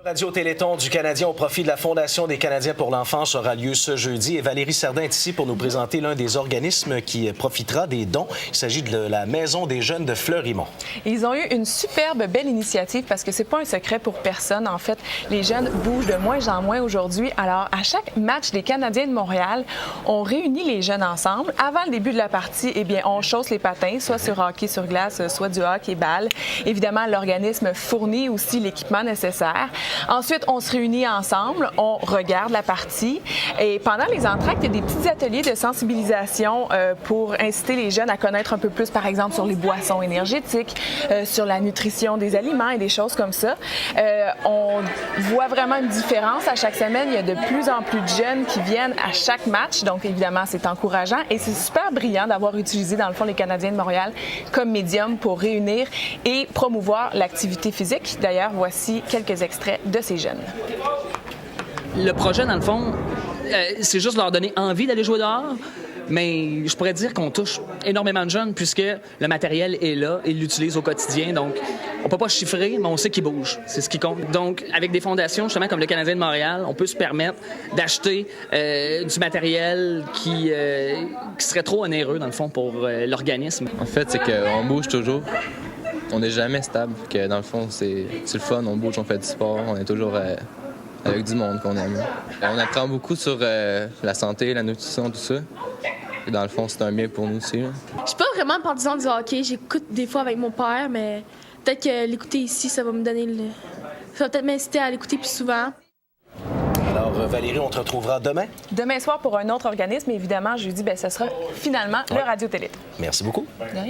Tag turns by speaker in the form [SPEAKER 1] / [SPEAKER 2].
[SPEAKER 1] Radio Téléthon du Canadien au profit de la Fondation des Canadiens pour l'enfance aura lieu ce jeudi et Valérie Serdin est ici pour nous présenter l'un des organismes qui profitera des dons. Il s'agit de la Maison des jeunes de Fleurimont.
[SPEAKER 2] Ils ont eu une superbe belle initiative parce que c'est pas un secret pour personne. En fait, les jeunes bougent de moins en moins aujourd'hui. Alors, à chaque match des Canadiens de Montréal, on réunit les jeunes ensemble. Avant le début de la partie, eh bien, on chausse les patins, soit sur hockey sur glace, soit du hockey-ball. Évidemment, l'organisme fournit aussi l'équipement nécessaire. Ensuite, on se réunit ensemble, on regarde la partie et pendant les entractes, il y a des petits ateliers de sensibilisation pour inciter les jeunes à connaître un peu plus, par exemple, sur les boissons énergétiques, sur la nutrition des aliments et des choses comme ça. On voit vraiment une différence à chaque semaine. Il y a de plus en plus de jeunes qui viennent à chaque match, donc évidemment, c'est encourageant et c'est super brillant d'avoir utilisé, dans le fond, les Canadiens de Montréal comme médium pour réunir et promouvoir l'activité physique. D'ailleurs, voici quelques extraits de ces jeunes.
[SPEAKER 3] Le projet, dans le fond, c'est juste leur donner envie d'aller jouer dehors, mais je pourrais dire qu'on touche énormément de jeunes puisque le matériel est là, ils l'utilisent au quotidien, donc on peut pas chiffrer, mais on sait qu'ils bougent, c'est ce qui compte. Donc, avec des fondations, justement, comme le Canadien de Montréal, on peut se permettre d'acheter du matériel qui serait trop onéreux, dans le fond, pour l'organisme.
[SPEAKER 4] En fait, c'est qu'on bouge toujours. On n'est jamais stable, que dans le fond, c'est le fun, on bouge, on fait du sport, on est toujours avec du monde qu'on aime. On apprend beaucoup sur la santé, la nutrition, tout ça. Et dans le fond, c'est un bien pour nous aussi.
[SPEAKER 5] Je suis pas vraiment partisan du hockey, j'écoute des fois avec mon père, mais peut-être que l'écouter ici, ça va me donner ça va peut-être m'inciter à l'écouter plus souvent.
[SPEAKER 1] Alors, Valérie, on te retrouvera demain?
[SPEAKER 2] Demain soir pour un autre organisme, évidemment, jeudi, ce sera finalement le Radio Téléthon.
[SPEAKER 1] Merci beaucoup.
[SPEAKER 2] De rien.